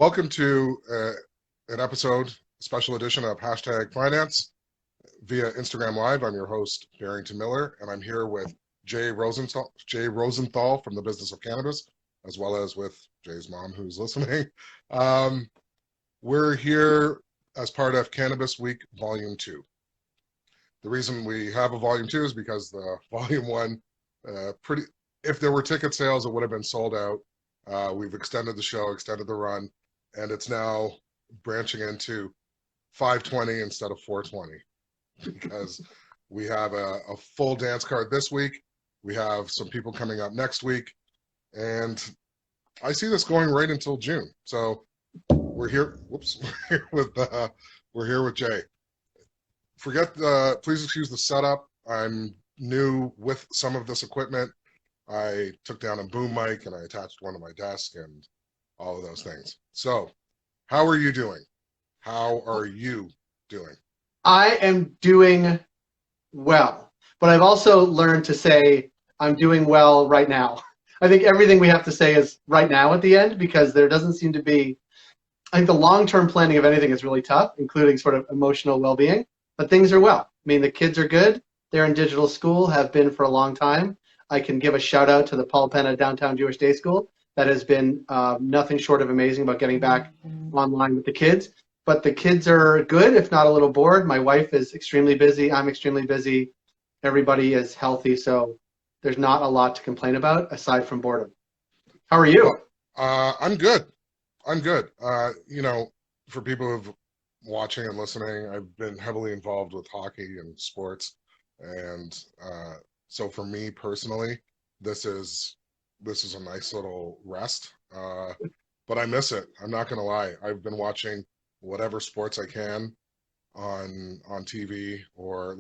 Welcome to an episode, special edition of Hashtag Finance via Instagram Live. I'm your host, Barrington Miller, and I'm here with Jay Rosenthal from the Business of Cannabis, as well as with Jay's mom, who's listening. We're here as part of Cannabis Week Volume 2. The reason we have a Volume 2 is because the Volume 1, if there were ticket sales, it would have been sold out. We've extended the show, extended the run, and it's now branching into 520 instead of 420 because we have a full dance card this week. We have some people coming up next week, and I see this going right until June. So we're here. Whoops, we're here with Jay. Please excuse the setup. I'm new with some of this equipment. I took down a boom mic and I attached one to my desk and all of those things. So, how are you doing? How are you doing? I am doing well, but I've also learned to say I'm doing well right now. I think everything we have to say is right now at the end because there doesn't seem to be, I think the long-term planning of anything is really tough, including sort of emotional well-being, but things are well. I mean, the kids are good. They're in digital school, have been for a long time. I can give a shout out to the Paul Penna Downtown Jewish Day School. That has been nothing short of amazing about getting back online with the kids. But the kids are good, if not a little bored. My wife is extremely busy. I'm extremely busy. Everybody is healthy, so there's not a lot to complain about aside from boredom. How are you? I'm good. I'm good. For people who've watching and listening, I've been heavily involved with hockey and sports, and so for me personally, this is a nice little rest, but I miss it. I'm not gonna lie. I've been watching whatever sports I can on TV or I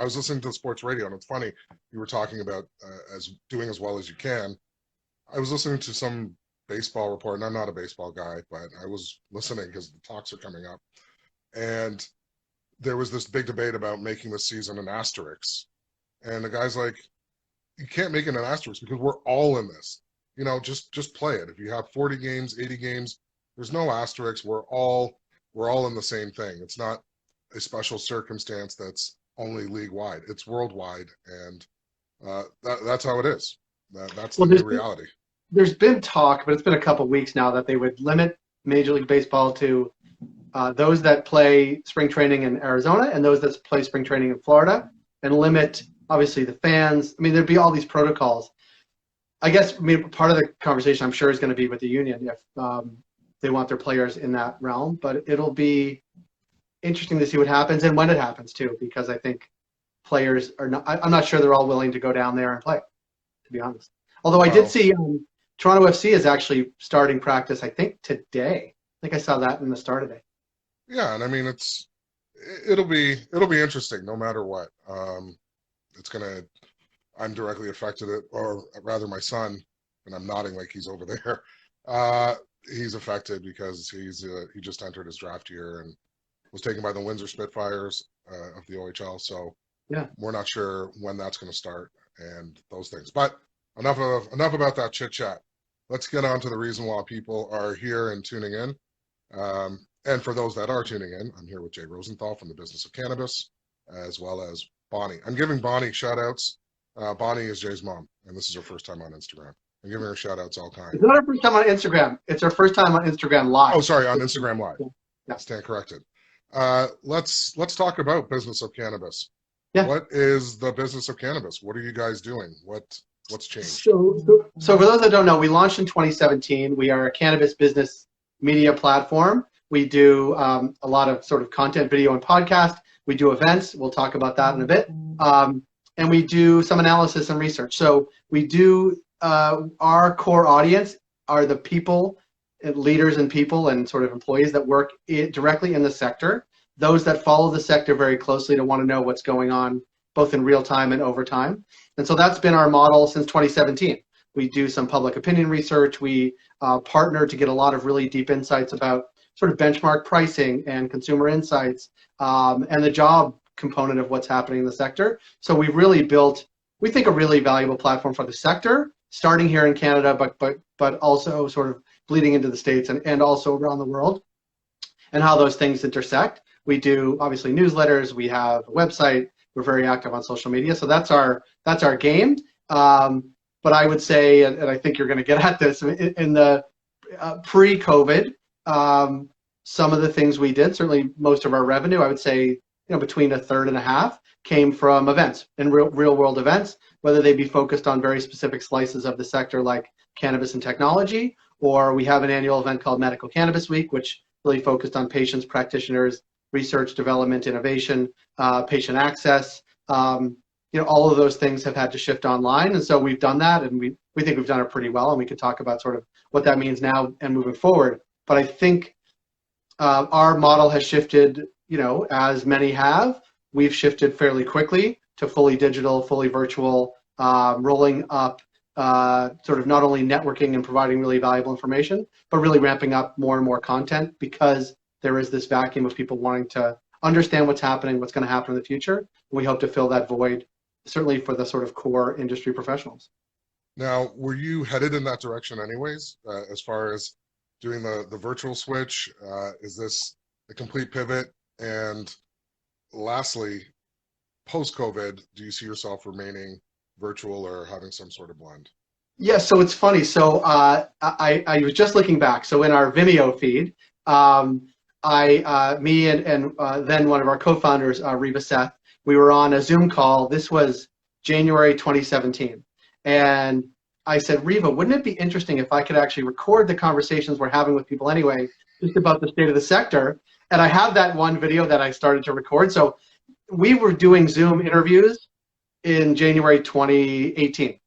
was listening to sports radio, and it's funny you were talking about as doing as well as you can. I was listening to some baseball report, and I'm not a baseball guy, but I was listening because the talks are coming up, and there was this big debate about making the season an asterisk, and the guy's like, you can't make it an asterisk because we're all in this. Just play it. If you have 40 games, 80 games, there's no asterisks. We're all in the same thing. It's not a special circumstance that's only league-wide. It's worldwide, and that's how it is. That's the new reality. There's been talk, but it's been a couple of weeks now, that they would limit Major League Baseball to those that play spring training in Arizona and those that play spring training in Florida, and limit obviously the fans. I mean, there'd be all these protocols. I guess part of the conversation I'm sure is going to be with the union if they want their players in that realm, but it'll be interesting to see what happens and when it happens too, because I think players are not, I'm not sure they're all willing to go down there and play, to be honest. Although I did see Toronto FC is actually starting practice, I think today. I think I saw that in the start today. Yeah, and I mean, it'll be interesting no matter what. I'm directly affected, or rather my son, and I'm nodding like he's over there. He's affected because he just entered his draft year and was taken by the Windsor Spitfires of the OHL. So yeah, we're not sure when that's going to start and those things. But enough about that chit chat. Let's get on to the reason why people are here and tuning in. And for those that are tuning in, I'm here with Jay Rosenthal from the Business of Cannabis, as well as Bonnie. I'm giving Bonnie shout outs. Bonnie is Jay's mom, and this is her first time on Instagram. I'm giving her shout outs all kinds. It's not her first time on Instagram. It's her first time on Instagram Live. Oh, sorry, on Instagram Live. Yeah. Stand corrected. Let's talk about Business of Cannabis. Yeah. What is the Business of Cannabis? What are you guys doing? What's changed? So for those that don't know, we launched in 2017. We are a cannabis business media platform. We do a lot of sort of content, video, and podcast. We do events. We'll talk about that in a bit. And we do some analysis and research. So we do, our core audience are the people, leaders and people and sort of employees that work directly in the sector. Those that follow the sector very closely to want to know what's going on, both in real time and over time. And so that's been our model since 2017. We do some public opinion research. We partner to get a lot of really deep insights about sort of benchmark pricing and consumer insights and the job component of what's happening in the sector. So we've really built, we think, a really valuable platform for the sector, starting here in Canada, but also sort of bleeding into the States and also around the world, and how those things intersect. We do obviously newsletters. We have a website. We're very active on social media. So that's our game. But I would say, and I think you're going to get at this, in the pre-COVID, some of the things we did, certainly most of our revenue, I would say, between a third and a half, came from events and real world events, whether they be focused on very specific slices of the sector like cannabis and technology, or we have an annual event called Medical Cannabis Week, which really focused on patients, practitioners, research, development, innovation, patient access. All of those things have had to shift online, and so we've done that, and we think we've done it pretty well, and we could talk about sort of what that means now and moving forward. But I think our model has shifted, as many have. We've shifted fairly quickly to fully digital, fully virtual, rolling up sort of not only networking and providing really valuable information, but really ramping up more and more content, because there is this vacuum of people wanting to understand what's happening, what's going to happen in the future. And we hope to fill that void, certainly for the sort of core industry professionals. Now, were you headed in that direction anyways, as far as doing the virtual switch? Is this a complete pivot? And lastly, post-COVID, do you see yourself remaining virtual or having some sort of blend? Yeah, so it's funny. So I was just looking back. So in our Vimeo feed, me and then one of our co-founders, Reva Seth, we were on a Zoom call. This was January 2017. And I said, Reva, wouldn't it be interesting if I could actually record the conversations we're having with people anyway, just about the state of the sector? And I have that one video that I started to record. So we were doing Zoom interviews in January 2018.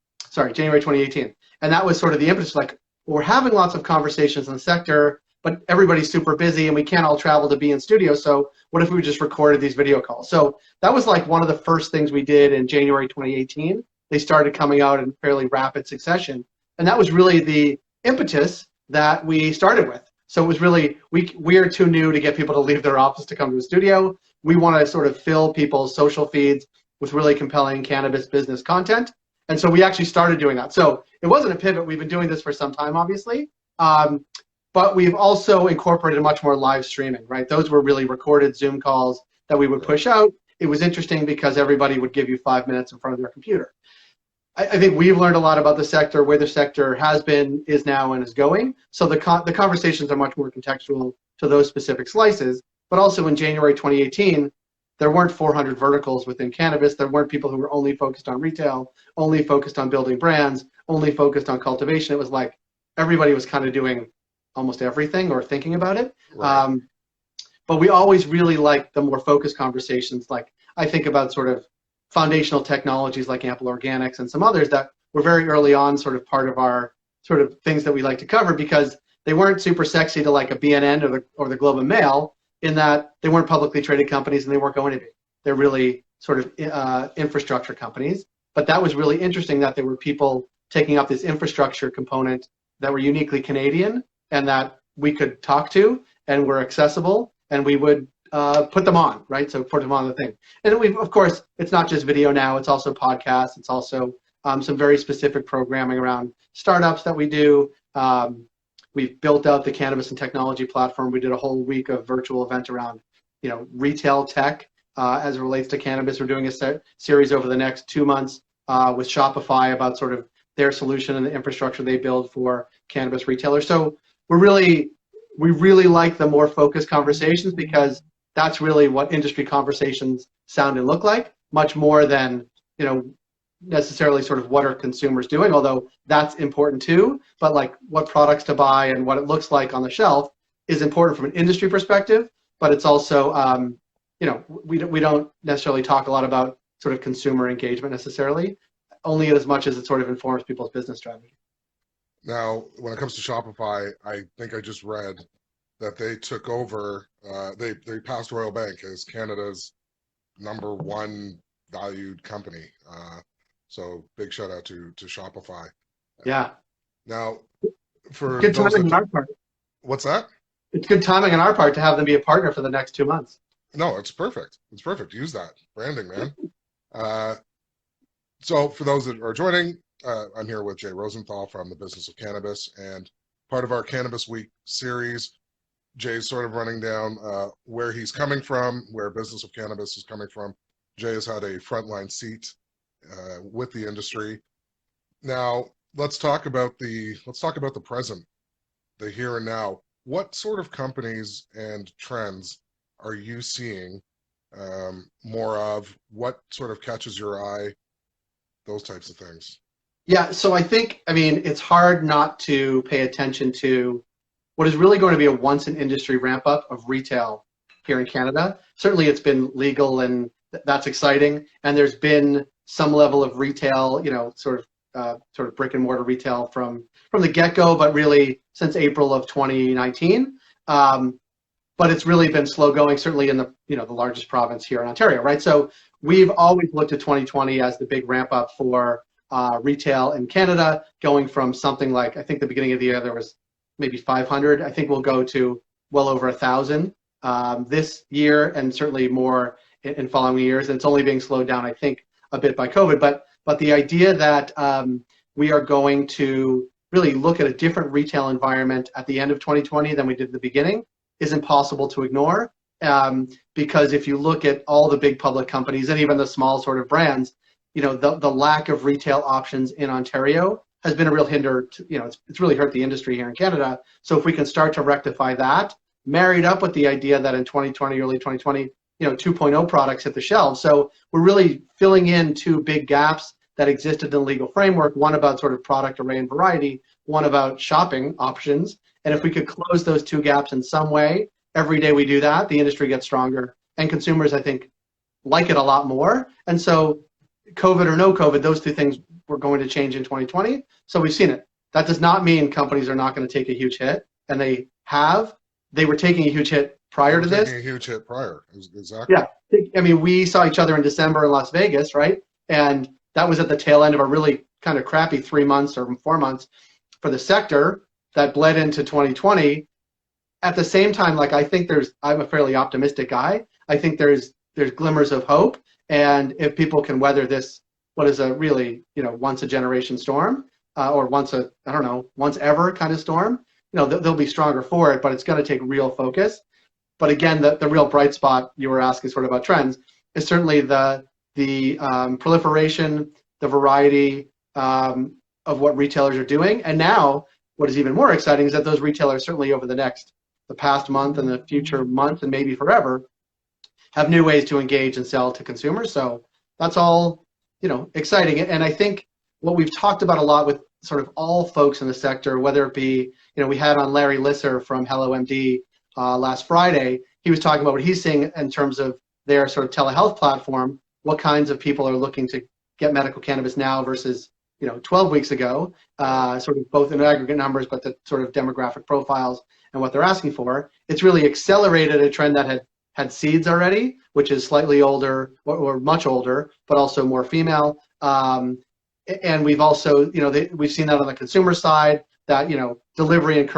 And that was sort of the impetus, like, we're having lots of conversations in the sector, but everybody's super busy and we can't all travel to be in studio. So what if we just recorded these video calls? So that was like one of the first things we did in January 2018. They started coming out in fairly rapid succession. And that was really the impetus that we started with. So it was really, we are too new to get people to leave their office to come to the studio. We want to sort of fill people's social feeds with really compelling cannabis business content. And so we actually started doing that. So it wasn't a pivot. We've been doing this for some time, obviously. But we've also incorporated much more live streaming, right? Those were really recorded Zoom calls that we would push out. It was interesting because everybody would give you 5 minutes in front of their computer. I think we've learned a lot about the sector, where the sector has been, is now, and is going. So the conversations are much more contextual to those specific slices. But also in January 2018, there weren't 400 verticals within cannabis. There weren't people who were only focused on retail, only focused on building brands, only focused on cultivation. It was like everybody was kind of doing almost everything or thinking about it. Right. But we always really like the more focused conversations. Like I think about sort of foundational technologies like Ample Organics and some others that were very early on sort of part of our sort of things that we like to cover, because they weren't super sexy to like a BNN or the Globe and Mail, in that they weren't publicly traded companies and they weren't going to be. They're really sort of infrastructure companies. But that was really interesting that there were people taking up this infrastructure component that were uniquely Canadian and that we could talk to and were accessible, and we would put them on, right? So put them on the thing. And then of course, it's not just video now, it's also podcasts. It's also some very specific programming around startups that we do. We've built out the cannabis and technology platform. We did a whole week of virtual event around, retail tech as it relates to cannabis. We're doing a series over the next 2 months with Shopify about sort of their solution and the infrastructure they build for cannabis retailers. So we really like the more focused conversations, because that's really what industry conversations sound and look like, much more than, necessarily sort of what are consumers doing, although that's important too. But like what products to buy and what it looks like on the shelf is important from an industry perspective. But it's also, we don't necessarily talk a lot about sort of consumer engagement necessarily, only as much as it sort of informs people's business strategy. Now, when it comes to Shopify, I think I just read that they took over, they passed Royal Bank as Canada's #1 valued company. So big shout out to Shopify. Yeah. Now, for good those timing on our part. What's that? It's good timing on our part to have them be a partner for the next 2 months. No, it's perfect. It's perfect. Use that branding, man. So for those that are joining, I'm here with Jay Rosenthal from the Business of Cannabis, and part of our Cannabis Week series. Jay's sort of running down where he's coming from, where business of cannabis is coming from. Jay has had a frontline seat with the industry. Now let's talk about the present, the here and now. What sort of companies and trends are you seeing more of? What sort of catches your eye? Those types of things. Yeah, so I mean, it's hard not to pay attention to what is really going to be a once in industry ramp up of retail here in Canada. Certainly it's been legal and that's exciting. And there's been some level of retail, sort of brick and mortar retail from the get-go, but really since April of 2019. But it's really been slow going, certainly in the largest province here in Ontario, right? So we've always looked at 2020 as the big ramp up for retail in Canada, going from something like, I think the beginning of the year there was maybe 500. I think we'll go to well over 1,000 this year, and certainly more in following years. And it's only being slowed down, I think, a bit by COVID. But the idea that we are going to really look at a different retail environment at the end of 2020 than we did at the beginning is impossible to ignore. Because if you look at all the big public companies and even the small sort of brands, the lack of retail options in Ontario has been a real hinder to, it's really hurt the industry here in Canada. So if we can start to rectify that, married up with the idea that in 2020, early 2020, 2.0 products hit the shelves. So we're really filling in two big gaps that existed in the legal framework, one about sort of product array and variety, one about shopping options. And if we could close those two gaps in some way, every day we do that, the industry gets stronger. And consumers, I think, like it a lot more. And so COVID or no COVID, those two things were going to change in 2020. So we've seen it. That does not mean companies are not going to take a huge hit. And they have. They were taking a huge hit prior to this. Taking a huge hit prior, exactly. Yeah. I mean, we saw each other in December in Las Vegas, right? And that was at the tail end of a really kind of crappy 3 months or 4 months for the sector that bled into 2020. At the same time, like I'm a fairly optimistic guy. I think there's glimmers of hope. And if people can weather this, what is a really, once a generation storm or once ever kind of storm, they'll be stronger for it, but it's going to take real focus. But again, the real bright spot you were asking sort of about trends is certainly the proliferation, the variety of what retailers are doing. And now what is even more exciting is that those retailers certainly over the past month and the future month and maybe forever have new ways to engage and sell to consumers. So that's all, exciting. And I think what we've talked about a lot with sort of all folks in the sector, whether it be, we had on Larry Lisser from Hello MD last Friday. He was talking about what he's seeing in terms of their sort of telehealth platform, what kinds of people are looking to get medical cannabis now versus 12 weeks ago, sort of both in aggregate numbers, but the sort of demographic profiles and what they're asking for. It's really accelerated a trend that had seeds already, which is slightly older or much older, but also more female. And we've also, we've seen that on the consumer side, that, delivery and,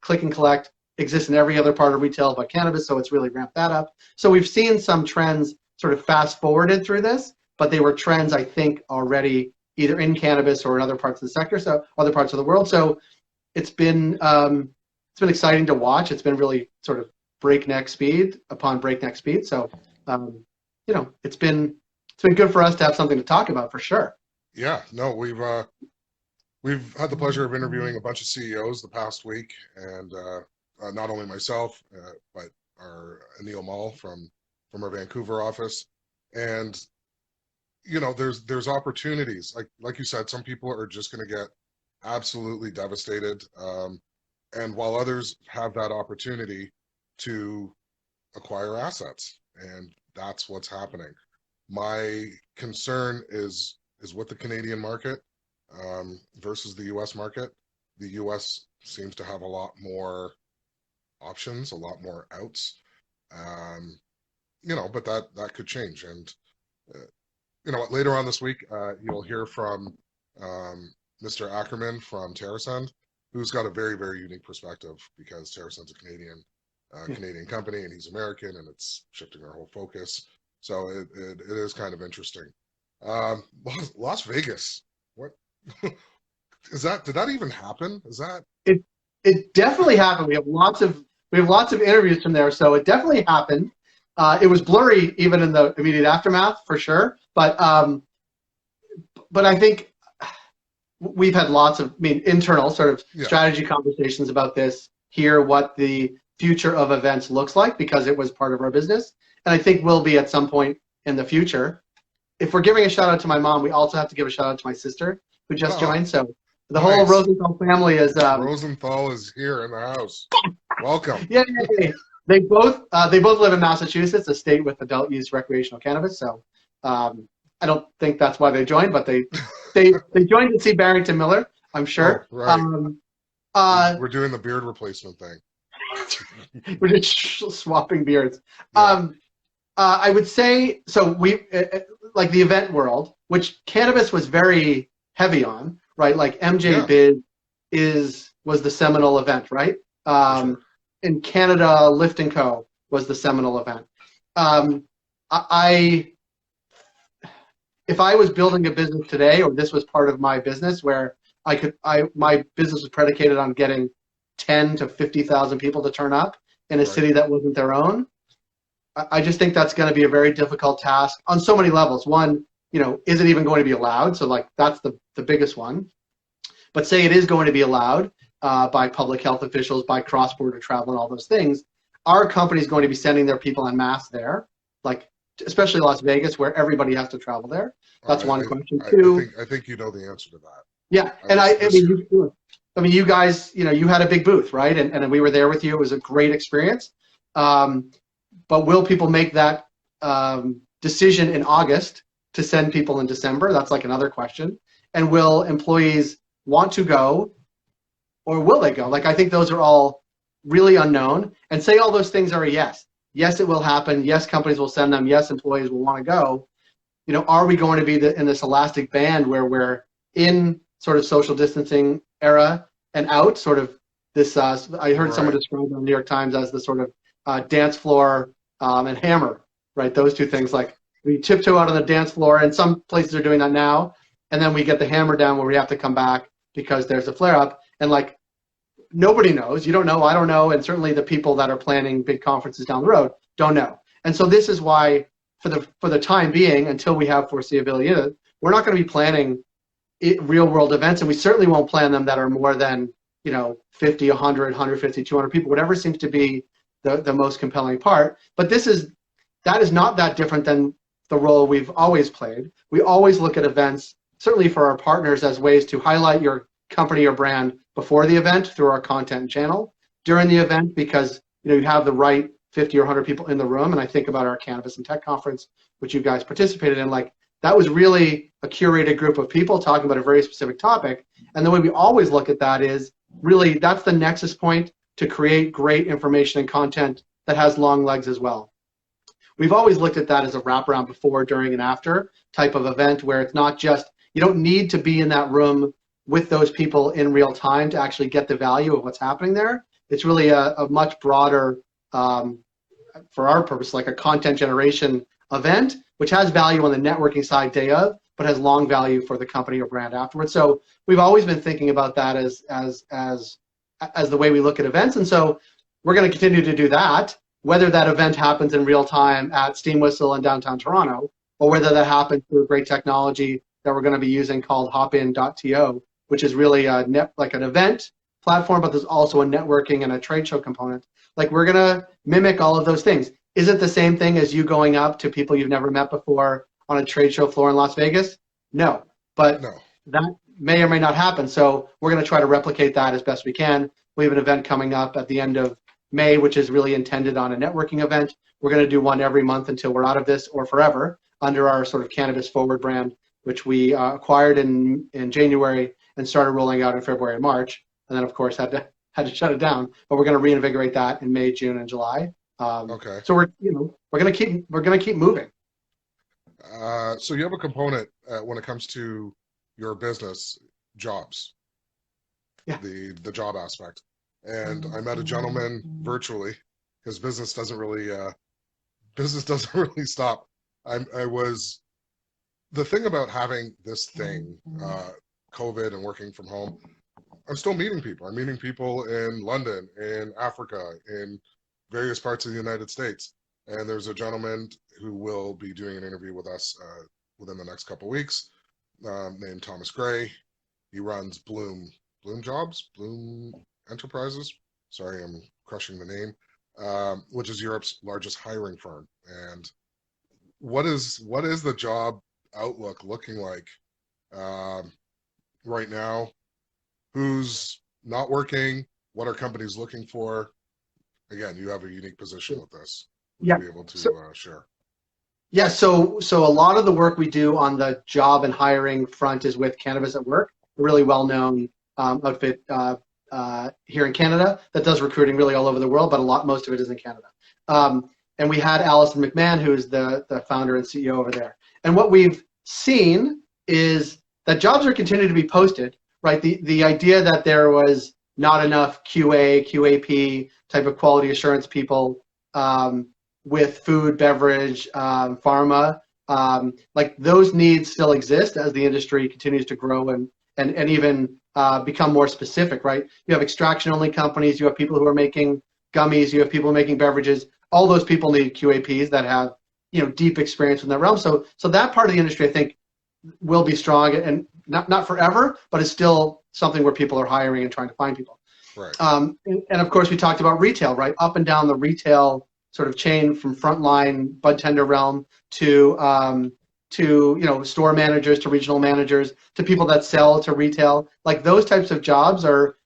click and collect exists in every other part of retail but cannabis, so it's really ramped that up. So we've seen some trends sort of fast forwarded through this, but they were trends, I think, already either in cannabis or in other parts of the sector, so other parts of the world. So it's been exciting to watch. It's been really sort of breakneck speed upon breakneck speed. So, it's been good for us to have something to talk about for sure. Yeah, no, we've had the pleasure of interviewing a bunch of CEOs the past week, and not only myself, but our Anil Mall from our Vancouver office. And there's opportunities. Like you said, some people are just going to get absolutely devastated, and while others have that opportunity to acquire assets, and that's what's happening. My concern is with the Canadian market versus the U.S. market. The U.S. seems to have a lot more options, a lot more outs, but that could change. And later on this week, you'll hear from Mr. Ackerman from TerraSend, who's got a very, very unique perspective, because TerraSend's a Canadian company, and he's American, and it's shifting our whole focus. So it is kind of interesting. Las Vegas, what is that? Did that even happen? Is that? It definitely happened. We have lots of interviews from there, so it definitely happened. It was blurry even in the immediate aftermath for sure, but I think we've had lots of, internal sort of Yeah, strategy conversations about this here, what the future of events looks like, because it was part of our business, and I think will be at some point in the future. If we're giving a shout out to my mom, we also have to give a shout out to my sister who just oh, joined. So the whole nice. Rosenthal family is, Rosenthal is here in the house. Welcome. yeah, they both live in Massachusetts, a state with adult use recreational cannabis. So I don't think that's why they joined, but they joined to see Barrington Miller, I'm Oh, sure. right. Uh, We're doing the beard replacement thing. we're just swapping beards. Yeah, I would say so. Like the event world, which cannabis was very heavy on, right? Like MJ yeah, Biz was the seminal event, right? for sure. In Canada, Lift and Co was the seminal event. Um, I if I was building a business today, or this was part of my business where my business was predicated on getting 10 to 50,000 people to turn up in a Right. city that wasn't their own. I just think that's going to be a very difficult task on so many levels. One, is it even going to be allowed? So like that's the biggest one. But say it is going to be allowed by public health officials, by cross-border travel, and all those things. Our company is going to be sending their people en masse there, like especially Las Vegas, where everybody has to travel there. Oh, That's one question. I Two, think you know the answer to that. yeah, and I, I This mean, year. you guys, you had a big booth, right? And we were there with you. It was a great experience. Um, but will people make that decision in August to send people in December? That's like another question. And will employees want to go, or will they go? Like, I think those are all really unknown. And say all those things are a yes. Yes, it will happen. Yes, companies will send them. Yes, employees will want to go. Are we going to be in this elastic band where we're in sort of social distancing era and out sort of this, I heard someone Right. describe it on the New York Times as the sort of dance floor and hammer, right? Those two things, like we tiptoe out on the dance floor, and some places are doing that now, and then we get the hammer down where we have to come back because there's a flare up, and like nobody knows. You don't know, I don't know, and certainly the people that are planning big conferences down the road don't know. And so this is why, for the time being, until we have foreseeability, we're not going to be planning real world events, and we certainly won't plan them that are more than 50, 100, 150, 200 people, whatever seems to be the most compelling part. But that is not that different than the role we've always played. We always look at events, certainly for our partners, as ways to highlight your company or brand before the event through our content channel, during the event because you have the right 50 or 100 people in the room. And I think about our Cannabis and Tech conference, which you guys participated in, like that was really a curated group of people talking about a very specific topic. And the way we always look at that is really that's the nexus point to create great information and content that has long legs as well. We've always looked at that as a wraparound before, during, and after type of event where it's not just, you don't need to be in that room with those people in real time to actually get the value of what's happening there. It's really a much broader, for our purpose, like a content generation event, which has value on the networking side day of, but has long value for the company or brand afterwards. So we've always been thinking about that as the way we look at events. And so we're going to continue to do that, whether that event happens in real time at Steam Whistle in downtown Toronto, or whether that happens through great technology that we're going to be using called hopin.to, which is really like an event platform, but there's also a networking and a trade show component. Like we're going to mimic all of those things. Is it the same thing as you going up to people you've never met before on a trade show floor in Las Vegas? No, but No. that may or may not happen. So we're going to try to replicate that as best we can. We have an event coming up at the end of May, which is really intended on a networking event. We're going to do one every month until we're out of this, or forever, under our sort of Cannabis Forward brand, which we acquired in January and started rolling out in February and March, and then of course had to shut it down. But we're going to reinvigorate that in May, June, and July. Okay. So we're going to keep moving. So you have a component when it comes to your business, jobs, Yeah. the job aspect. And I met a gentleman virtually. His business doesn't really stop. I was the thing about having this thing, COVID and working from home. I'm still meeting people. I'm meeting people in London, in Africa, in various parts of the United States. And there's a gentleman who will be doing an interview with us within the next couple of weeks, named Thomas Gray. He runs Bloom Jobs, Bloom Enterprises. Sorry, I'm crushing the name, which is Europe's largest hiring firm. And what is the job outlook looking like um, right now? Who's not working? What are companies looking for? Again, you have a unique position with this. Would you Yeah. be able to So share? yeah, so a lot of the work we do on the job and hiring front is with Cannabis at Work, a really well-known outfit here in Canada that does recruiting really all over the world, but most of it is in Canada. And we had Alison McMahon, who is the founder and CEO over there. And what we've seen is that jobs are continuing to be posted, right? The idea that there was not enough QA, QAP type of quality assurance people with food, beverage, pharma, like those needs still exist as the industry continues to grow and even become more specific, right? You have extraction only companies, you have people who are making gummies, you have people making beverages. All those people need QAPs that have, deep experience in that realm. So that part of the industry, I think, will be strong and not forever, but it's still something where people are hiring and trying to find people. Right. And of course, we talked about retail, right? Up and down the retail sort of chain from frontline bud tender realm to store managers to regional managers to people that sell to retail. Like those types of jobs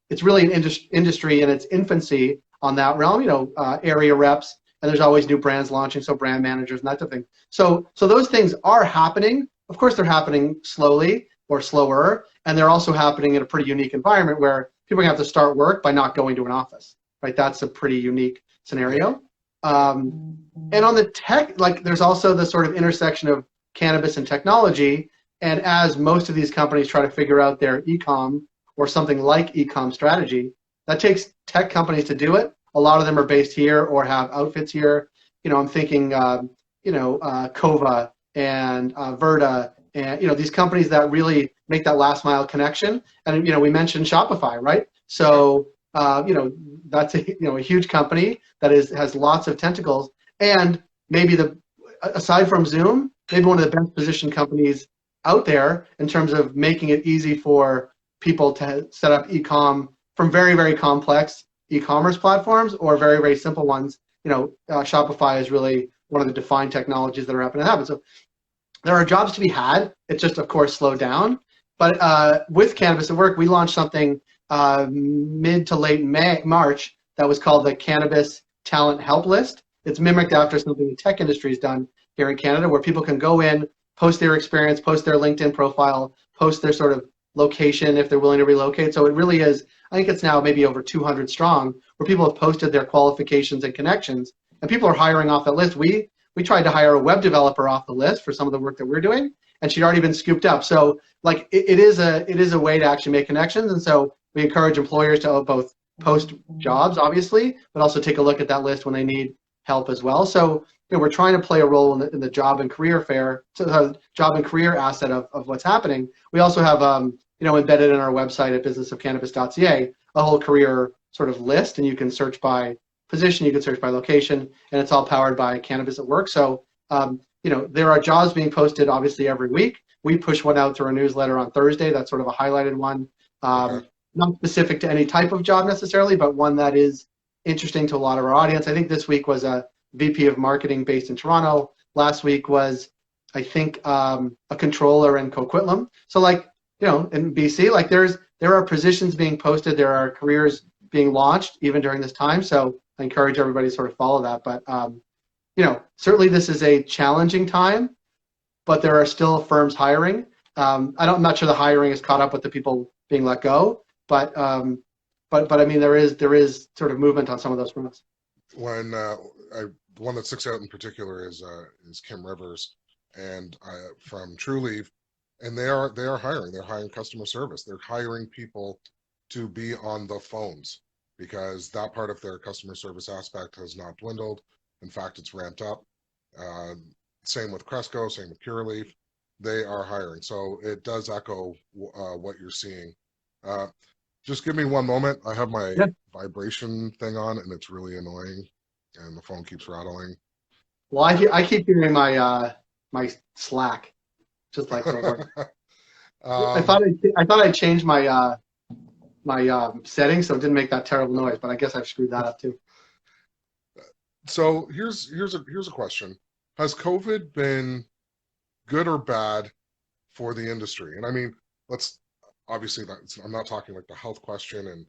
it's really an industry in its infancy on that realm. Area reps, and there's always new brands launching, so brand managers and that type of thing. So those things are happening. Of course, they're happening slowly or slower, and they're also happening in a pretty unique environment where people have to start work by not going to an office, right? That's a pretty unique scenario. And on the tech, like there's also the sort of intersection of cannabis and technology. And as most of these companies try to figure out their e-com or something like e-com strategy, that takes tech companies to do it. A lot of them are based here or have outfits here. I'm thinking, Kova and Verta, and these companies that really make that last mile connection. And we mentioned Shopify, right? So that's a huge company that has lots of tentacles, and maybe aside from Zoom, maybe one of the best positioned companies out there in terms of making it easy for people to set up e-com from very, very complex e-commerce platforms or very, very simple ones. Shopify is really one of the defined technologies that are happening to happen. So there are jobs to be had. It's just, of course, slowed down. But with Cannabis at Work, we launched something mid to late March that was called the Cannabis Talent Help List. It's mimicked after something the tech industry has done here in Canada, where people can go in, post their experience, post their LinkedIn profile, post their sort of location if they're willing to relocate. So it really is, I think it's now maybe over 200 strong, where people have posted their qualifications and connections, and people are hiring off that list. We tried to hire a web developer off the list for some of the work that we're doing, and she'd already been scooped up. So like it is a way to actually make connections, and so we encourage employers to both post jobs, obviously, but also take a look at that list when they need help as well. So we're trying to play a role in the job and career fair, so the job and career asset of what's happening. We also have embedded in our website at businessofcannabis.ca a whole career sort of list, and you can search by position, you can search by location, and it's all powered by Cannabis at Work. So there are jobs being posted obviously every week. We push one out through our newsletter on Thursday. That's sort of a highlighted one. Okay. Not specific to any type of job necessarily, but one that is interesting to a lot of our audience. I think this week was a VP of marketing based in Toronto. Last week was, I think, a controller in Coquitlam. So in BC, there are positions being posted, there are careers being launched even during this time. So I encourage everybody to sort of follow that. But certainly this is a challenging time, but there are still firms hiring. I'm not sure the hiring is caught up with the people being let go, but I mean there is sort of movement on some of those fronts. When the one that sticks out in particular is Kim Rivers and from TrueLeaf, and they are hiring. They're hiring customer service. They're hiring people to be on the phones because that part of their customer service aspect has not dwindled. In fact, it's ramped up. Same with Cresco, same with Curaleaf. They are hiring. So it does echo what you're seeing. Just give me one moment. I have my Yeah. vibration thing on, and it's really annoying, and the phone keeps rattling. Well, I keep hearing my Slack just like for work. um, I thought I changed my settings so it didn't make that terrible noise, but I guess I've screwed that up too. so here's a question: has COVID been good or bad for the industry? And I mean, let's obviously I'm not talking like the health question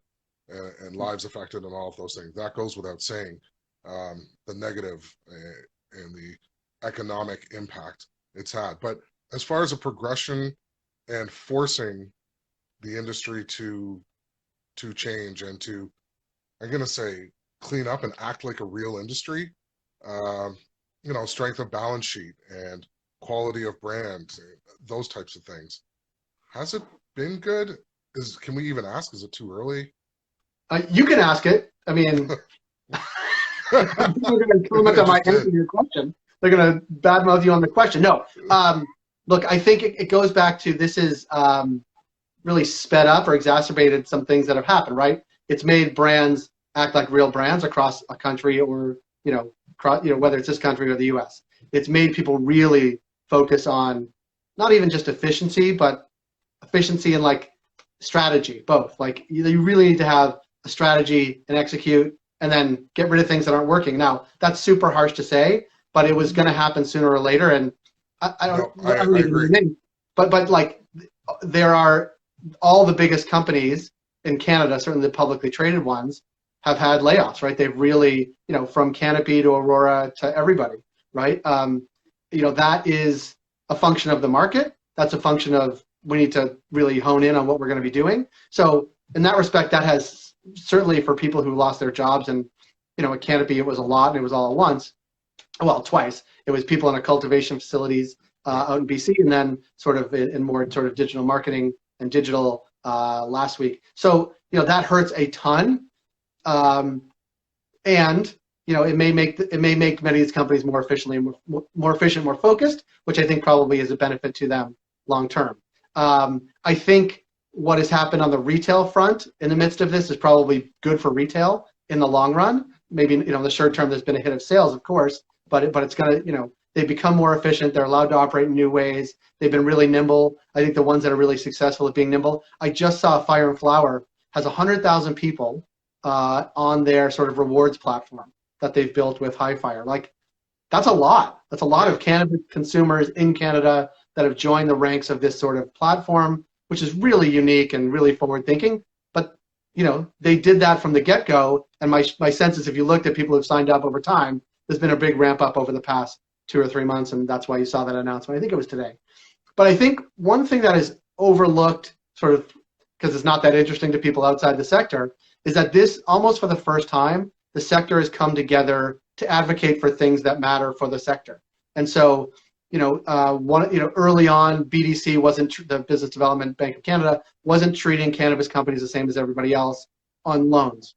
and lives affected and all of those things. That goes without saying. The negative and the economic impact it's had. But as far as a progression and forcing the industry to change and to, I'm gonna say, clean up and act like a real industry, um, strength of balance sheet and quality of brand, those types of things. Has it been good? Can we even ask? Is it too early? You can ask it. I mean, people are going to comment I on my just answer did. to your question. They're going to badmouth you on the question. No, look, I think it goes back to this is really sped up or exacerbated some things that have happened, right? It's made brands act like real brands across a country, or whether it's this country or the U.S. It's made people really focus on not even just efficiency, but efficiency and like strategy, both. Like you really need to have a strategy and execute, and then get rid of things that aren't working. Now that's super harsh to say, but it was going to happen sooner or later. And No, I don't I even agree. know, but like there are all the biggest companies in Canada, certainly the publicly traded ones, have had layoffs, right? They've really, from Canopy to Aurora to everybody, right? That is a function of the market. That's a function of we need to really hone in on what we're going to be doing. So in that respect, that has certainly for people who lost their jobs, and at Canopy it was a lot and it was all at once. Well, twice. It was people in a cultivation facilities out in BC, and then sort of in more sort of digital marketing and digital last week. So that hurts a ton, and it may make many of these companies more efficient, more focused, which I think probably is a benefit to them long term. I think what has happened on the retail front in the midst of this is probably good for retail in the long run. Maybe in the short term, there's been a hit of sales, of course, but it's gonna they've become more efficient. They're allowed to operate in new ways. They've been really nimble. I think the ones that are really successful at being nimble. I just saw Fire and Flower has 100,000 people on their sort of rewards platform that they've built with Hi-Fire. Like that's a lot. That's a lot of cannabis consumers in Canada that have joined the ranks of this sort of platform, which is really unique and really forward thinking. But they did that from the get-go, and my sense is if you looked at people who've signed up over time, there's been a big ramp up over the past 2 or 3 months, and that's why you saw that announcement. I think it was today. But I think one thing that is overlooked, sort of because it's not that interesting to people outside the sector, is that this, almost for the first time, the sector has come together to advocate for things that matter for the sector. And so, early on, BDC wasn't, the Business Development Bank of Canada wasn't treating cannabis companies the same as everybody else on loans,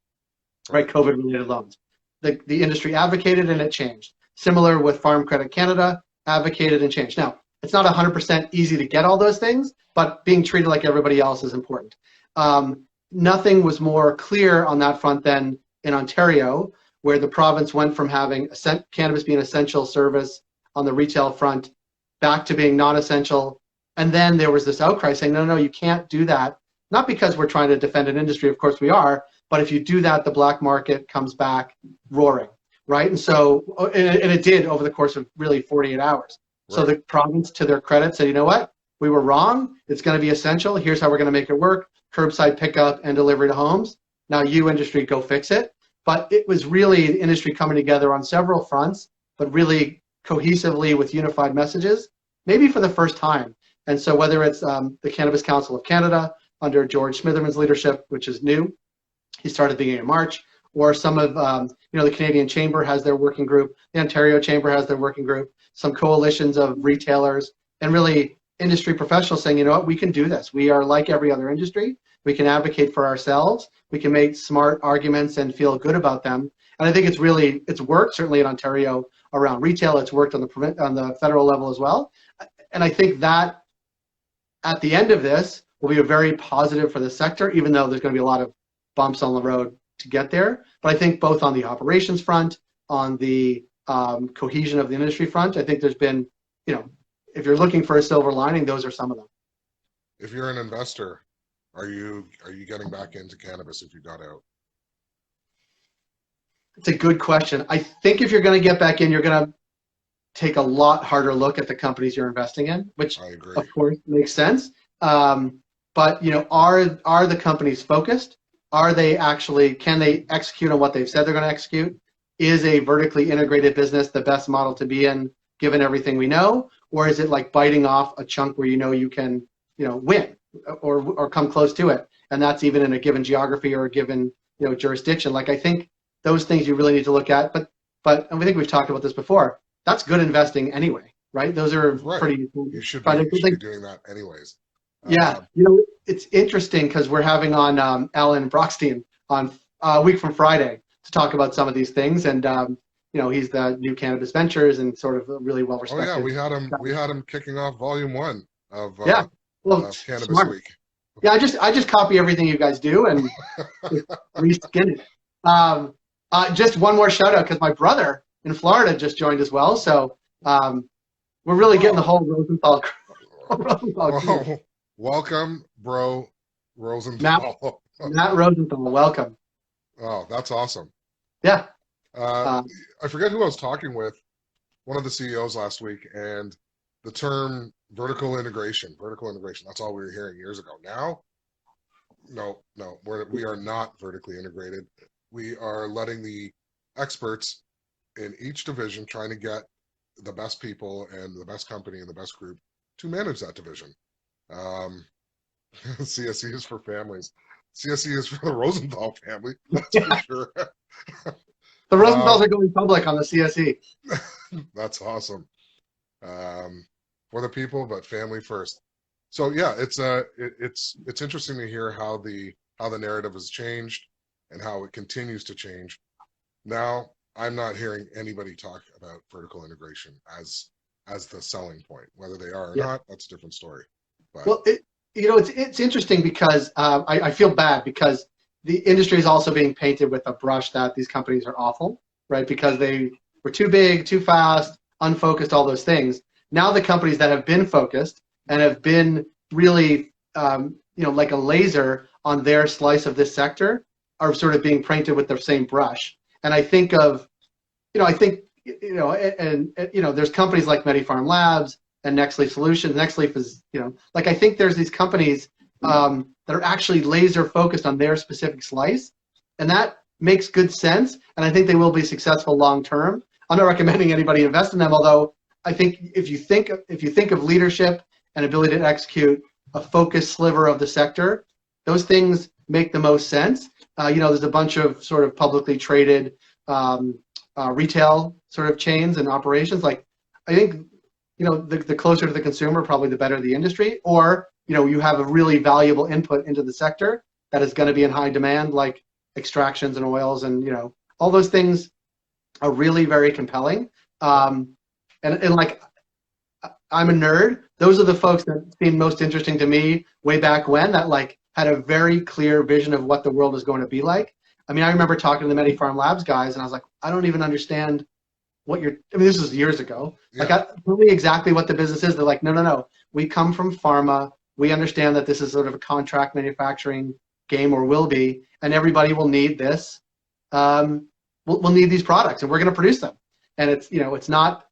right? COVID-related loans. The industry advocated and it changed. Similar with Farm Credit Canada, advocated and changed. Now, it's not 100% easy to get all those things, but being treated like everybody else is important. Nothing was more clear on that front than in Ontario, where the province went from having cannabis being an essential service on the retail front back to being non-essential. And then there was this outcry saying, no, you can't do that. Not because we're trying to defend an industry, of course we are, but if you do that, the black market comes back roaring, right? And so, and it did over the course of really 48 hours. Right. So the province, to their credit, said, you know what? We were wrong. It's going to be essential. Here's how we're going to make it work. Curbside pickup and delivery to homes. Now you, industry, go fix it. But it was really the industry coming together on several fronts, but really cohesively with unified messages, maybe for the first time. And so whether it's the Cannabis Council of Canada under George Smitherman's leadership, which is new, he started at the beginning of March, or some of, the Canadian Chamber has their working group, the Ontario Chamber has their working group, some coalitions of retailers, and really industry professionals saying, you know what, we can do this. We are like every other industry. We can advocate for ourselves. We can make smart arguments and feel good about them. And I think it's worked, certainly in Ontario around retail. It's worked on the federal level as well. And I think that at the end of this, will be very positive for the sector, even though there's going to be a lot of bumps on the road to get there. But I think both on the operations front, on the cohesion of the industry front, I think there's been, if you're looking for a silver lining, those are some of them. If you're an investor, are you getting back into cannabis if you got out? It's a good question. I think if you're going to get back in, you're going to take a lot harder look at the companies you're investing in, which of course makes sense. But are the companies focused? Are they actually, can they execute on what they've said they're going to execute? Is a vertically integrated business the best model to be in, given everything we know? Or is it like biting off a chunk where you can, win or come close to it? And that's even in a given geography or a given, jurisdiction. Like, I think those things you really need to look at. But and we think we've talked about this before. That's good investing anyway, right? Those are pretty. You should be doing that anyways. Yeah, it's interesting because we're having on Alan Brockstein on a week from Friday to talk about some of these things, and he's the new Cannabis Ventures and sort of really well respected. Oh yeah, we had him kicking off volume 1 of Cannabis smart. Week. Yeah, I just copy everything you guys do and reskin it. Just one more shout out because my brother in Florida just joined as well, so we're really getting the whole Rosenthal crew. Welcome, bro, Rosenthal. Matt Rosenthal, welcome. Oh, that's awesome. Yeah. I forget who I was talking with, one of the CEOs last week, and the term vertical integration, that's all we were hearing years ago. Now, no, we are not vertically integrated. We are letting the experts in each division trying to get the best people and the best company and the best group to manage that division. CSE is for families. CSE is for the Rosenthal family, that's for sure. The Rosenthals are going public on the CSE. That's awesome. For the people, but family first. So yeah, it's interesting to hear how the narrative has changed and how it continues to change. Now, I'm not hearing anybody talk about vertical integration as the selling point. Whether they are or not, that's a different story. But, well, it's interesting because I feel bad because the industry is also being painted with a brush that these companies are awful, right? Because they were too big, too fast, unfocused, all those things. Now the companies that have been focused and have been really, like a laser on their slice of this sector are sort of being painted with the same brush. And I think of, there's companies like MediPharm Labs and Next Leaf Solutions. Next Leaf is, I think there's these companies that are actually laser focused on their specific slice, and that makes good sense. And I think they will be successful long term. I'm not recommending anybody invest in them, although I think if you think of leadership and ability to execute a focused sliver of the sector, those things make the most sense. There's a bunch of sort of publicly traded retail sort of chains and operations. Like, I think, the closer to the consumer, probably the better the industry. Or, you have a really valuable input into the sector that is going to be in high demand, like extractions and oils, and all those things are really very compelling. And like, I'm a nerd. Those are the folks that seem most interesting to me way back when, that like had a very clear vision of what the world is going to be like. I mean, I remember talking to the MediPharm Labs guys, and I was like, I don't even understand what this is years ago. Yeah. Like, tell me exactly what the business is. They're like, no. We come from pharma. We understand that this is sort of a contract manufacturing game, or will be, and everybody will need this. We'll need these products, and we're going to produce them. And it's not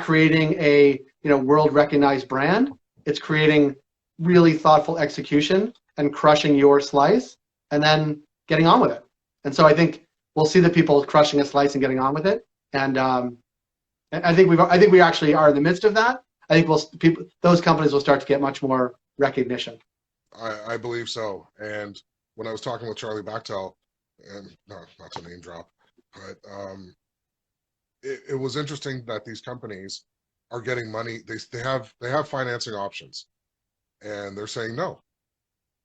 creating a world recognized brand. It's creating really thoughtful execution and crushing your slice, and then getting on with it. And so I think we'll see the people crushing a slice and getting on with it. And I think we actually are in the midst of that. I think those companies will start to get much more recognition. I believe so. And when I was talking with Charlie Bachtel, and not to name drop, but it was interesting that these companies are getting money. They have financing options, and they're saying no.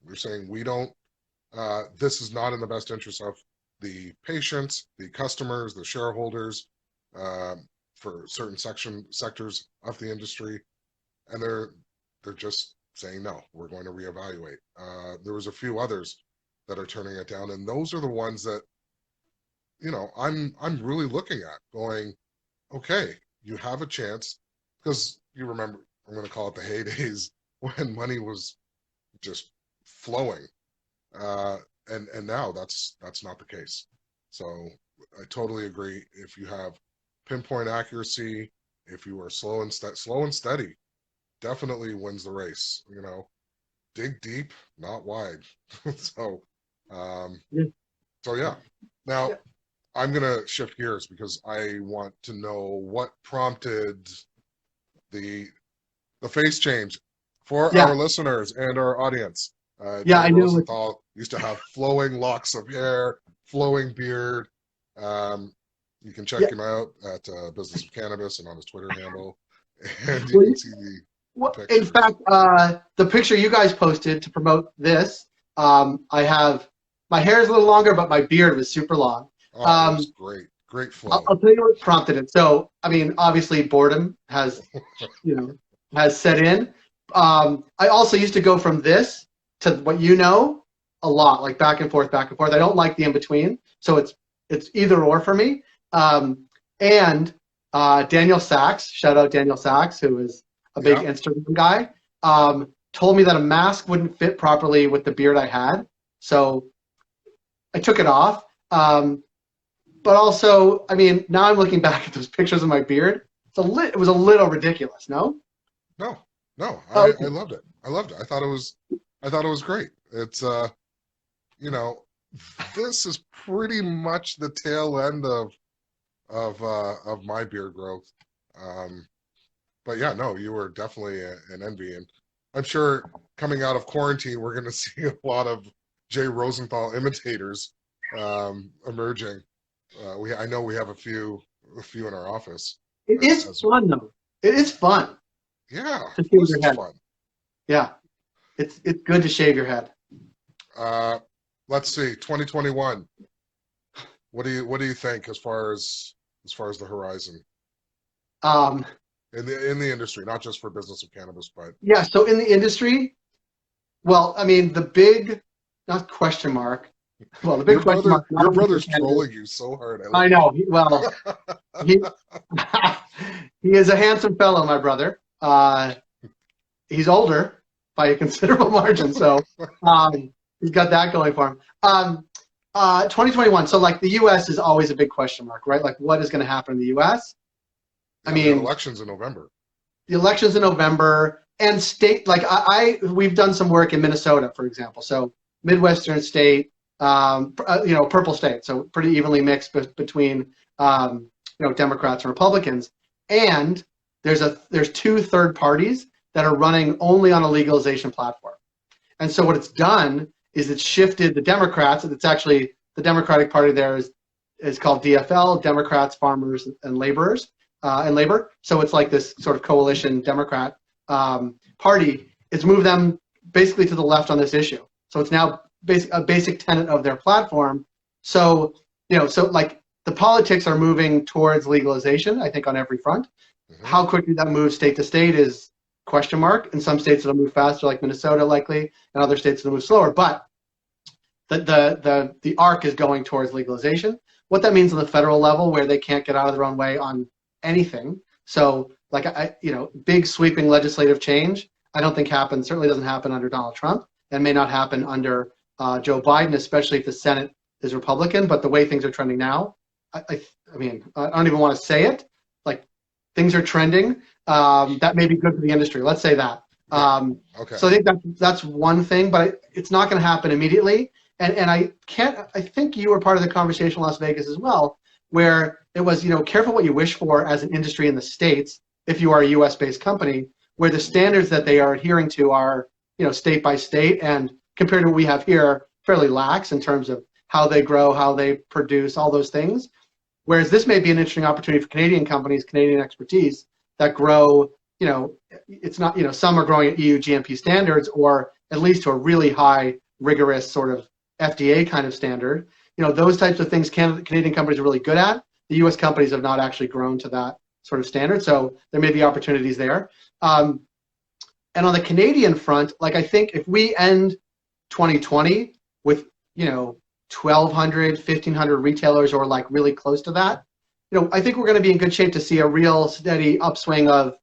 They're saying we don't. This is not in the best interest of the patients, the customers, the shareholders, for certain sectors of the industry, and they're saying no, we're going to reevaluate. There was a few others that are turning it down, and those are the ones that, you know, I'm really looking at going, okay, you have a chance, because you remember, I'm going to call it the heydays when money was just flowing, and now that's not the case. So I totally agree. If you have pinpoint accuracy, if you are slow and steady, definitely wins the race. You know, dig deep, not wide. So, um, Yeah. so yeah. Now I'm gonna shift gears because I want to know what prompted the face change for Yeah, our listeners and our audience. yeah, Jay I know. Rosenthal used to have flowing locks of hair, flowing beard. Um, you can check Yeah, him out at Business of Cannabis and on his Twitter handle, and you well, can see the well, in pictures. fact, the picture you guys posted to promote this, I have my hair is a little longer, but my beard was super long. Oh, it was Um, great, great flow. I'll tell you what prompted it. So, I mean, obviously, boredom has, has set in. I also used to go from this to what you know a lot, like back and forth, back and forth. I don't like the in between, so it's either or for me. And Daniel Sachs, shout out Daniel Sachs, who is a big Yeah, Instagram guy, told me that a mask wouldn't fit properly with the beard I had, so I took it off. But also, I mean, now I'm looking back at those pictures of my beard. It was a little ridiculous, no? no, no, Oh, I okay. loved it. I loved it. I thought it was great. It's you know, this is pretty much the tail end of my beard growth. Um, but yeah, no, you were definitely an envy, and I'm sure coming out of quarantine, we're going to see a lot of Jay Rosenthal imitators emerging. I know we have a few in our office. It is As fun though. It is fun Yeah, to of shave course your it's head. fun. Yeah, it's good to shave your head. Uh, let's see, 2021. What do you think as far as the horizon Um, in the industry, not just for business of cannabis, but yeah. So in the industry, well, I mean, the big, not question mark. Well, the big question mark, not your only for brother's cannabis. trolling you so hard. I I love know. Well, it. he he is a handsome fellow, my brother. He's older by a considerable margin, so he's got that going for him. 2021. So, like, the U.S. is always a big question mark, right? Like, what is going to happen in the U.S.? I Yeah, we got mean, elections in November. the elections in November and state, like, we've done some work in Minnesota, for example. So, Midwestern state, purple state, so pretty evenly mixed between Democrats and Republicans. And there's two third parties that are running only on a legalization platform. And so what it's done is it's shifted the Democrats. It's actually the Democratic Party there is called DFL, Democrats, Farmers, and Laborers, and Labor. So it's like this sort of coalition Democrat party. It's moved them basically to the left on this issue. So it's now a basic tenet of their platform. So like the politics are moving towards legalization, I think, on every front. Hmm. How quickly that moves state to state is question mark. In some states it'll move faster, like Minnesota likely, and other states it'll move slower. But the arc is going towards legalization. What that means on the federal level, where they can't get out of their own way on anything. So like big sweeping legislative change, I don't think happens. Certainly doesn't happen under Donald Trump, and may not happen under Joe Biden, especially if the Senate is Republican. But the way things are trending now, I mean, I don't even want to say it. Like, things are trending. That may be good for the industry. Let's say that. Yeah. Okay. So I think that's one thing, but it's not going to happen immediately. And I think you were part of the conversation in Las Vegas as well, where it was, careful what you wish for as an industry in the States, if you are a US based company, where the standards that they are adhering to are, state by state, and compared to what we have here, fairly lax in terms of how they grow, how they produce, all those things. Whereas this may be an interesting opportunity for Canadian companies, Canadian expertise that grow, it's not, some are growing at EU GMP standards, or at least to a really high, rigorous sort of FDA kind of standard. Those types of things Canadian companies are really good at. The US companies have not actually grown to that sort of standard. So there may be opportunities there. And on the Canadian front, like I think if we end 2020 with, 1,200, 1,500 retailers or like really close to that, I think we're going to be in good shape to see a real steady upswing of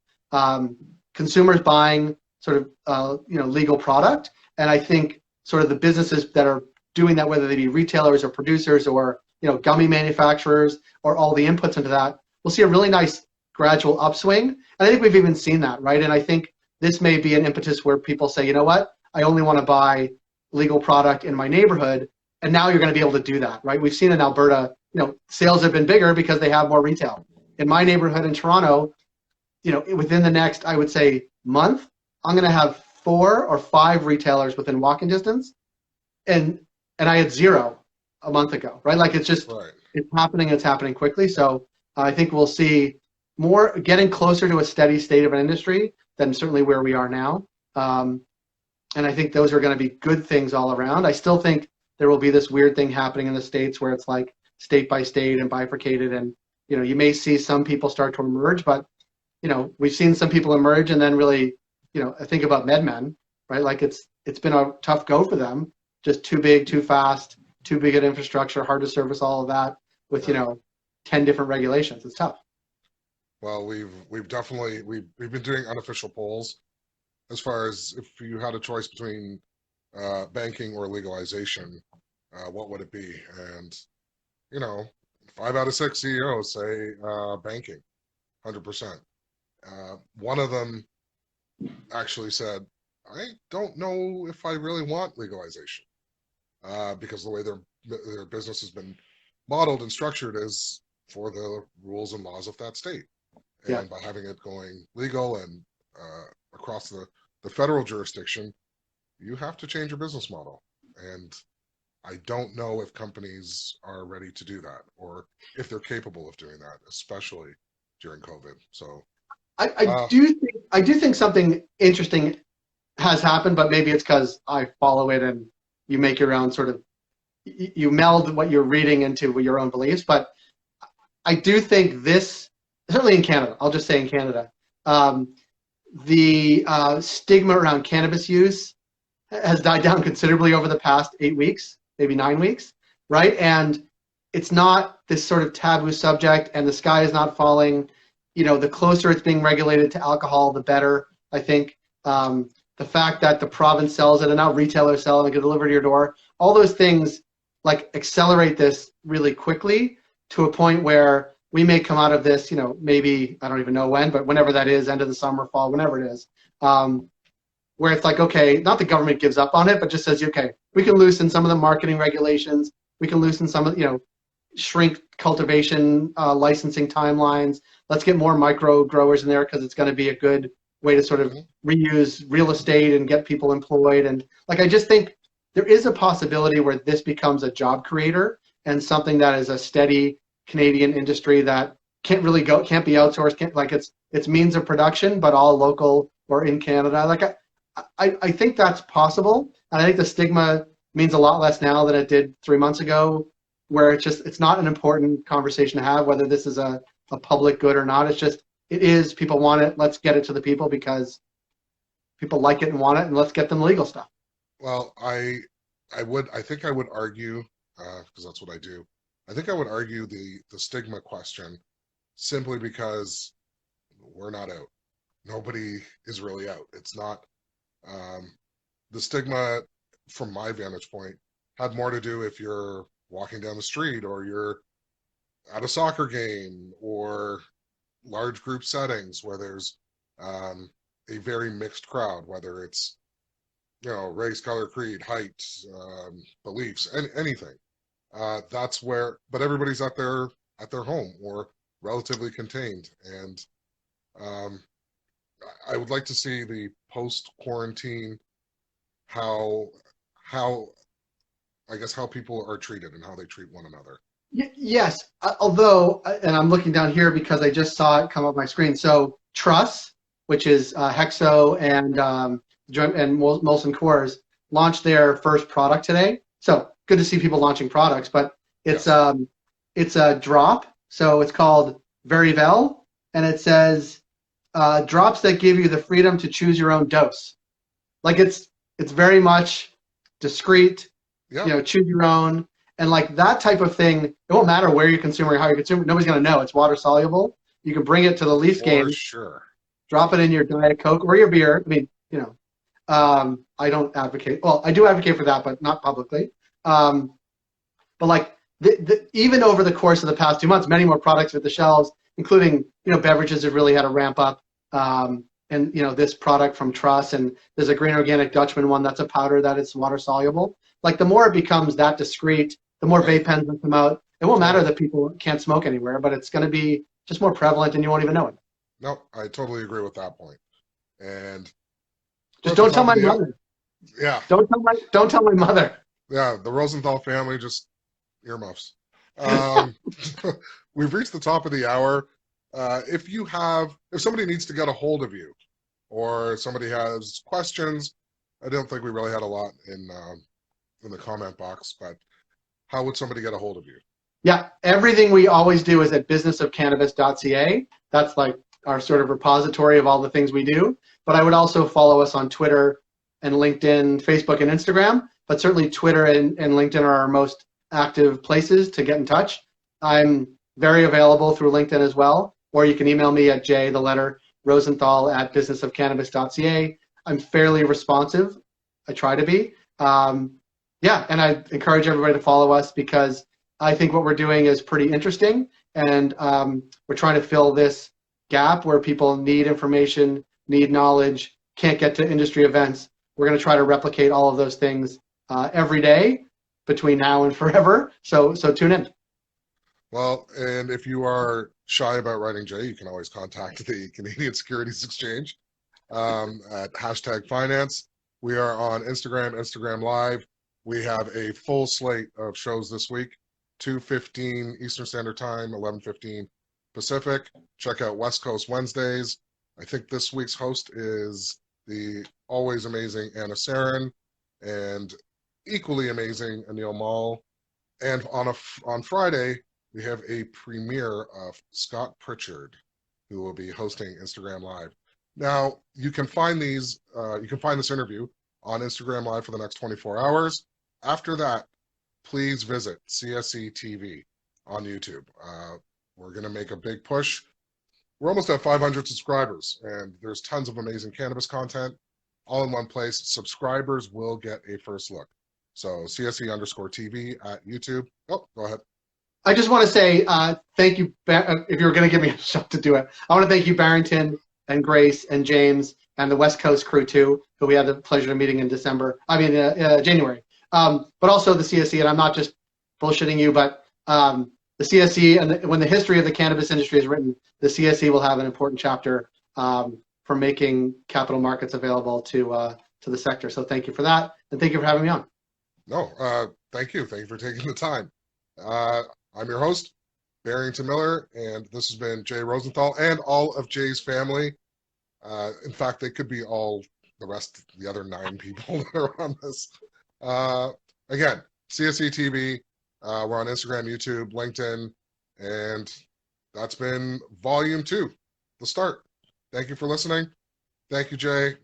consumers buying sort of, legal product. And I think sort of the businesses that are doing that, whether they be retailers or producers or, gummy manufacturers or all the inputs into that, we'll see a really nice gradual upswing. And I think we've even seen that, right? And I think this may be an impetus where people say, you know what, I only want to buy legal product in my neighborhood. And now you're going to be able to do that, right? We've seen in Alberta, sales have been bigger because they have more retail. In my neighborhood in Toronto, within the next, I would say, month, I'm going to have 4 or 5 retailers within walking distance. And I had 0 a month ago, right? Like it's just, Right. it's happening quickly. So I think we'll see more getting closer to a steady state of an industry than certainly where we are now. And I think those are going to be good things all around. I still think there will be this weird thing happening in the States where it's like state by state and bifurcated. And, you may see some people start to emerge, but, we've seen some people emerge and then really, I think about MedMen, right? Like it's been a tough go for them, just too big, too fast, too big an infrastructure, hard to service all of that with, 10 different regulations. It's tough. Well, we've definitely we've been doing unofficial polls as far as if you had a choice between banking or legalization, what would it be? And 5 out of 6 CEOs say banking, 100%. One of them actually said, "I don't know if I really want legalization," because the way their business has been modeled and structured is for the rules and laws of that state. Yeah. And by having it going legal and across the federal jurisdiction, you have to change your business model. And I don't know if companies are ready to do that or if they're capable of doing that, especially during COVID. So I do think something interesting has happened, but maybe it's because I follow it and you make your own sort of, you meld what you're reading into your own beliefs. But I do think this, certainly in Canada, I'll just say in Canada, the stigma around cannabis use has died down considerably over the past 8 weeks, maybe 9 weeks, right? And it's not this sort of taboo subject, and the sky is not falling. The closer it's being regulated to alcohol, the better, I think. The fact that the province sells it and now retailers sell it and get delivered to your door, all those things like accelerate this really quickly to a point where we may come out of this, maybe, I don't even know when, but whenever that is, end of the summer, fall, whenever it is, where it's like, okay, not the government gives up on it, but just says, okay, we can loosen some of the marketing regulations. We can loosen some of, shrink cultivation, licensing timelines. Let's get more micro growers in there because it's going to be a good way to sort of reuse real estate and get people employed. And like, I just think there is a possibility where this becomes a job creator and something that is a steady Canadian industry that can't be outsourced. It's means of production, but all local or in Canada. Like I think that's possible. And I think the stigma means a lot less now than it did 3 months ago, where it's not an important conversation to have, whether this is a public good or not. It's just, it is, people want it. Let's get it to the people because people like it and want it, and let's get them legal stuff. Well, I think I would argue, because that's what I do. I think I would argue the stigma question simply because we're not out. Nobody is really out. It's not, the stigma from my vantage point had more to do if you're walking down the street or you're at a soccer game or large group settings where there's a very mixed crowd, whether it's race, color, creed, height, beliefs, anything. That's where, but everybody's at their home or relatively contained, and I would like to see the post quarantine how I guess how people are treated and how they treat one another. Yes, although, and I'm looking down here because I just saw it come up my screen. So Truss, which is Hexo and Molson Coors, launched their first product today. So good to see people launching products, but it's it's a drop. So it's called Verivel, and it says drops that give you the freedom to choose your own dose. Like it's very much discreet, Yep. choose your own. And like that type of thing, it won't matter where you consume or how you consume it. Nobody's going to know. It's water soluble. You can bring it to the Leafs For game, sure. drop it in your Diet Coke or your beer. I mean, I don't advocate. Well, I do advocate for that, but not publicly. But like even over the course of the past 2 months, many more products hit the shelves, including beverages have really had a ramp up. And this product from Truss, and there's a Green Organic Dutchman one that's a powder that is water soluble. Like the more it becomes that discreet, the more vape pens that come out. It won't matter that people can't smoke anywhere, but it's going to be just more prevalent, and you won't even know it. No, I totally agree with that point. And Just don't tell my mother. Yeah. Don't tell my mother. Yeah, the Rosenthal family, just earmuffs. We've reached the top of the hour. If somebody needs to get a hold of you, or somebody has questions, I don't think we really had a lot in the comment box, but how would somebody get a hold of you? Yeah, everything we always do is at businessofcannabis.ca. That's like our sort of repository of all the things we do. But I would also follow us on Twitter and LinkedIn, Facebook, and Instagram. But certainly Twitter and LinkedIn are our most active places to get in touch. I'm very available through LinkedIn as well, or you can email me at Rosenthal@businessofcannabis.ca. I'm fairly responsive. I try to be. And I encourage everybody to follow us because I think what we're doing is pretty interesting, and we're trying to fill this gap where people need information, need knowledge, can't get to industry events. We're going to try to replicate all of those things every day between now and forever. So tune in. Well, and if you are shy about writing Jay, you can always contact the Canadian Securities Exchange at #finance. We are on Instagram Live. We have a full slate of shows this week, 2:15 Eastern Standard Time, 11:15 Pacific. Check out West Coast Wednesdays. I think this week's host is the always amazing Anna Sarin and equally amazing Anil Mall. And on Friday, we have a premiere of Scott Pritchard, who will be hosting Instagram Live. Now, you can find this interview on Instagram Live for the next 24 hours. After that, please visit CSE TV on YouTube. We're going to make a big push. We're almost at 500 subscribers, and there's tons of amazing cannabis content all in one place. Subscribers will get a first look. So CSE_TV at YouTube. Oh, go ahead. I just want to say thank you. If you were going to give me a shot to do it, I want to thank you, Barrington and Grace and James and the West Coast crew too, who we had the pleasure of meeting in January. But also the CSE, and I'm not just bullshitting you, but the CSE, and when the history of the cannabis industry is written, the CSE will have an important chapter for making capital markets available to the sector. So thank you for that, and thank you for having me on. No, thank you. Thank you for taking the time. I'm your host, Barrington Miller, and this has been Jay Rosenthal and all of Jay's family. In fact, they could be all the other 9 people that are on this. Again, CSE TV. We're on Instagram, YouTube, LinkedIn, and that's been volume 2, the start. Thank you for listening. Thank you, Jay.